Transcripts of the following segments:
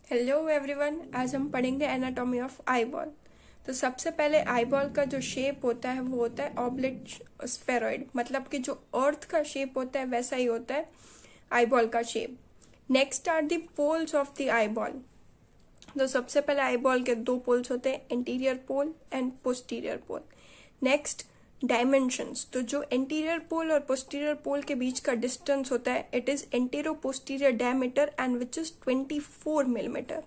Hello everyone, आज हम पढ़ेंगे एनाटॉमी ऑफ आईबॉल। तो सबसे पहले आईबॉल का जो शेप होता है वो होता है ऑब्लिक स्फेरॉइड, मतलब कि जो अर्थ का शेप होता है वैसा ही होता है आईबॉल का shape. Next are the poles of the eyeball. तो सबसे पहले आईबॉल के दो पोल्स होते हैं, anterior pole and posterior pole. Next dimensions. तो जो एंटीरियर पोल और पोस्टीरियर पोल के बीच का डिस्टेंस होता है, it is antero posterior diameter and which is 24 millimetre.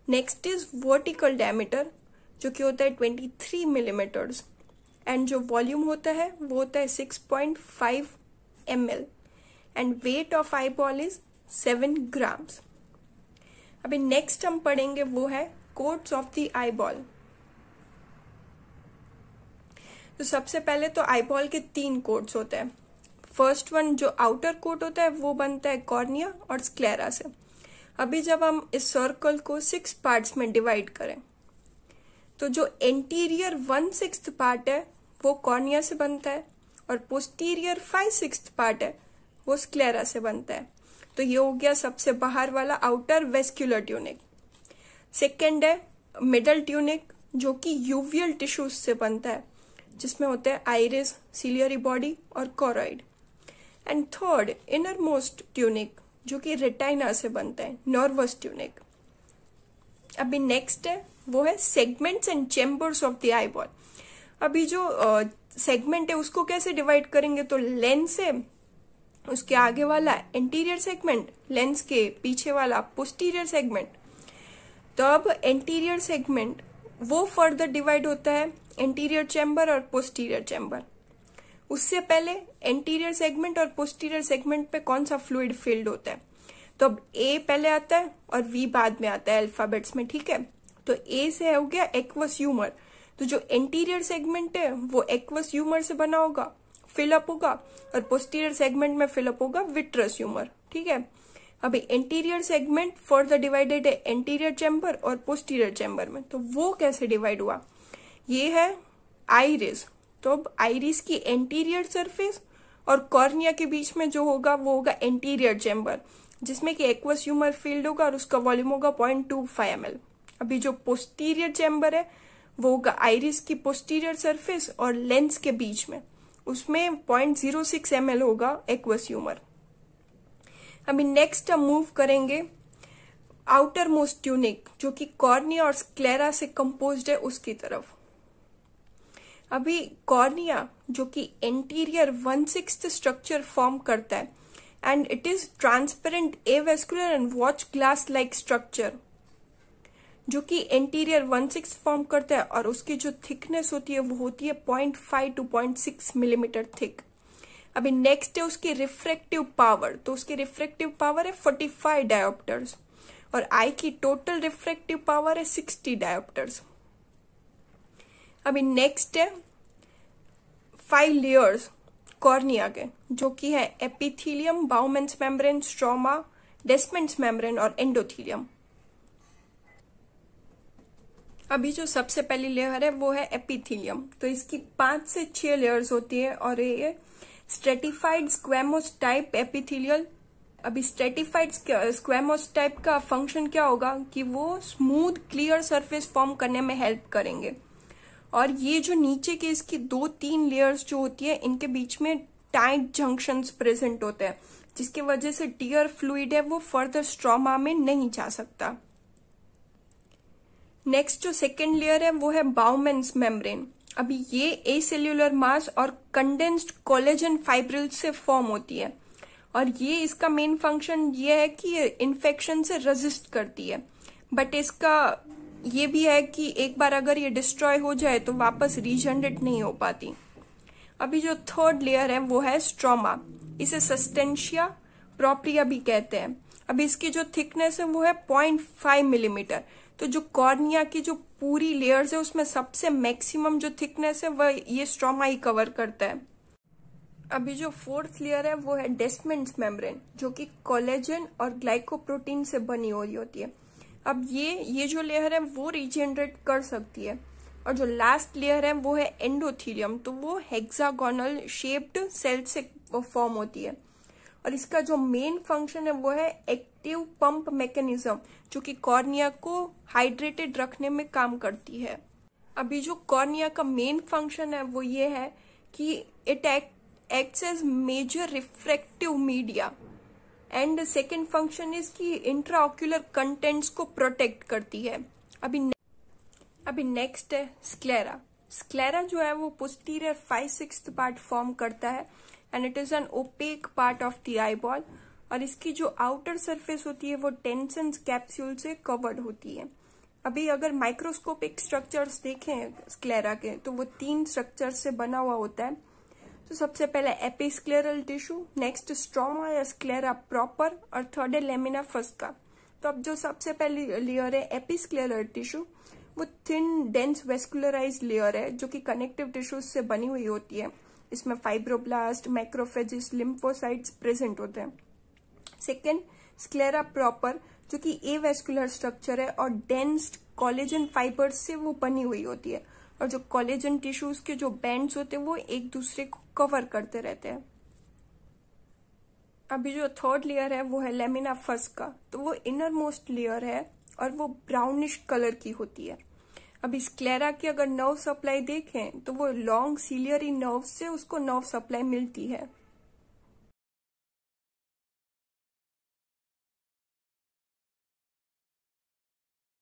Next is vertical diameter, जो कि होता है 23 मिलीमीटर्स, एंड जो वॉल्यूम होता है वो होता है 6.5 ml and weight of eyeball is 7 grams. अभी नेक्स्ट हम पढ़ेंगे वो है कोट्स ऑफ द आईबॉल। तो सबसे पहले तो आईबॉल के 3 कोट्स होते हैं। फर्स्ट वन जो आउटर कोट होता है वो बनता है कॉर्निया और स्क्लेरा से। अभी जब हम इस सर्कल को 6 पार्ट्स में डिवाइड करें तो जो एंटीरियर 1/6 पार्ट है वो कॉर्निया से बनता है और पोस्टीरियर 5/6 पार्ट है वो स्क्लेरा से बनता है। तो ये हो गया सबसे बाहर वाला आउटर वेस्क्यूलर ट्यूनिक। सेकेंड है मिडल ट्यूनिक, जो कि यूवियल टिश्यूज से बनता है, जिसमें होते हैं आइरिस, सिलियरी बॉडी और choroid. And third inner most tunic, जो कि रेटाइना से बनता है, नर्वस ट्यूनिक। अभी नेक्स्ट है वो है segments and chambers of the eyeball. अभी जो सेगमेंट है उसको कैसे डिवाइड करेंगे, तो लेंस है उसके आगे वाला एंटीरियर सेगमेंट, लेंस के पीछे वाला पोस्टीरियर सेगमेंट। तो अब एंटीरियर सेगमेंट वो फर्दर डिवाइड होता है एंटीरियर चैम्बर और पोस्टीरियर चैम्बर। उससे पहले एंटीरियर सेगमेंट और पोस्टीरियर सेगमेंट पे कौन सा फ्लूइड फील्ड होता है, तो अब ए पहले आता है और वी बाद में आता है अल्फाबेट्स में, ठीक है। तो ए से हो गया एक्वस ह्यूमर। तो जो एंटीरियर सेगमेंट है वो एक्वस ह्यूमर से बना होगा, फिलअप होगा, और पोस्टीरियर सेगमेंट में फिलअप होगा विट्रस ह्यूमर, ठीक है। अभी एंटीरियर सेगमेंट फर्दर डिवाइडेड है एंटीरियर चैम्बर और पोस्टीरियर चैम्बर में। तो वो कैसे डिवाइड हुआ, ये है आइरिस। तो अब आइरिस की एंटीरियर सरफेस और कॉर्निया के बीच में जो होगा वो होगा एंटीरियर चैम्बर, जिसमें कि एक्वस ह्यूमर फील्ड होगा और उसका वॉल्यूम होगा 0.25 ml। अभी जो पोस्टीरियर चैम्बर है वो होगा आइरिस की पोस्टीरियर सरफेस और लेंस के बीच में, उसमें 0.06 ml होगा एक्वस ह्यूमर। अभी नेक्स्ट हम मूव करेंगे आउटर मोस्ट ट्यूनिक, जो कि कॉर्निया और स्क्लेरा से कंपोज्ड है, उसकी तरफ। अभी कॉर्निया जो कि एंटीरियर 1/6 स्ट्रक्चर फॉर्म करता है and it is transparent avascular and watch glass like structure, जो कि एंटीरियर 1/6 फॉर्म करता है और उसकी जो थिकनेस होती है वो होती है 0.5 to 0.6 मिलीमीटर थिक। अभी नेक्स्ट है उसकी रिफ्रैक्टिव पावर। तो उसकी रिफ्रैक्टिव पावर है 45 डायोप्टर्स और आई की टोटल रिफ्रैक्टिव पावर है 60 डायोप्टर्स। अभी नेक्स्ट है 5 लेयर्स कॉर्निया के, जो कि है epithelium, Bowman's membrane, stroma, डेस्मेंट्स membrane और एंडोथेलियम। अभी जो सबसे पहली लेयर है वो है एपिथेलियम। तो इसकी 5 से 6 लेयर्स होती है और ये स्ट्रेटिफाइड स्क्वेमोस टाइप एपिथेलियल। अभी स्ट्रेटिफाइड स्क्वेमोस टाइप का फंक्शन क्या होगा कि वो स्मूथ क्लियर सरफेस फॉर्म करने में हेल्प करेंगे, और ये जो नीचे के इसकी 2-3 लेयर्स जो होती है इनके बीच में टाइट जंक्शंस प्रेजेंट होते हैं, जिसकी वजह से टीयर फ्लूइड है वो फर्दर स्ट्रोमा में नहीं जा सकता। नेक्स्ट जो सेकेंड लेयर है वो है बाउमेंस मेम्ब्रेन। अभी ये एसेल्यूलर मास और कंडेंस्ड कोलेजन फाइब्रिल्स से फॉर्म होती है, और ये इसका मेन फंक्शन ये है कि ये इन्फेक्शन से रेजिस्ट करती है, बट इसका ये भी है कि एक बार अगर ये डिस्ट्रॉय हो जाए तो वापस रीजनरेट नहीं हो पाती। अभी जो थर्ड लेयर है वो है स्ट्रोमा, इसे सस्टेंशिया प्रोप्रिया भी कहते हैं। अभी इसकी जो थिकनेस है वो है 0.5 मिलीमीटर। तो जो कॉर्निया की जो पूरी लेयर्स है उसमें सबसे मैक्सिमम जो थिकनेस है वह ये स्ट्रोमा ही कवर करता है। अभी जो फोर्थ लेयर है वो है डेस्मेंट्स मेम्ब्रेन, जो कि कोलेजन और ग्लाइकोप्रोटीन से बनी हुई होती है। अब ये जो लेयर है वो रीजनरेट कर सकती है। और जो लास्ट लेयर है वो है एंडोथेलियम। तो वो हेक्सागोनल शेप्ड सेल से फॉर्म होती है और इसका जो मेन फंक्शन है वो है एक्टिव पंप मैकेनिज्म, जो कि कॉर्निया को हाइड्रेटेड रखने में काम करती है। अभी जो कॉर्निया का मेन फंक्शन है वो ये है कि it acts as major refractive media, and second function is कि इंट्राऑक्यूलर कंटेंट्स को प्रोटेक्ट करती है। अभी नेक्स्ट है स्क्लेरा। स्क्लेरा जो है वो पोस्टीरियर 5/6 पार्ट फॉर्म करता है and it is an opaque part of the eyeball, और इसकी जो आउटर सरफेस होती है वो टेंसन कैप्सूल से कवर्ड होती है। अभी अगर माइक्रोस्कोपिक स्ट्रक्चर्स देखें स्क्लेरा के तो वो 3 स्ट्रक्चर से बना हुआ होता है। तो सबसे पहले एपिस्क्लेरल टिश्यू, नेक्स्ट स्ट्रोमा या स्क्लेरा प्रॉपर, और थर्ड है लेमिना फस्का। तो अब जो सबसे पहली लेयर है एपिस्क्लेरल टिश्यू, वो थिन डेंस वेस्कुलराइज्ड लेयर है जो कि कनेक्टिव टिश्यूज से बनी हुई होती है। इसमें फाइब्रोब्लास्ट, मैक्रोफेजिस, लिम्फोसाइट्स प्रेजेंट होते हैं। सेकेंड स्क्लेरा प्रॉपर, जो कि एवेस्कुलर स्ट्रक्चर है और डेंस कोलेजन फाइबर्स से वो बनी हुई होती है, और जो कोलेजन टिश्यूज के जो बैंड्स होते हैं वो एक दूसरे को कवर करते रहते हैं। अभी जो थर्ड लेयर है वो है लेमिना फस्का। तो वो इनर मोस्ट लेयर है और वो ब्राउनिश कलर की होती है। अभी स्क्लेरा की अगर नर्व सप्लाई देखें तो वो लॉन्ग सीलियरी नर्व से उसको नर्व सप्लाई मिलती है।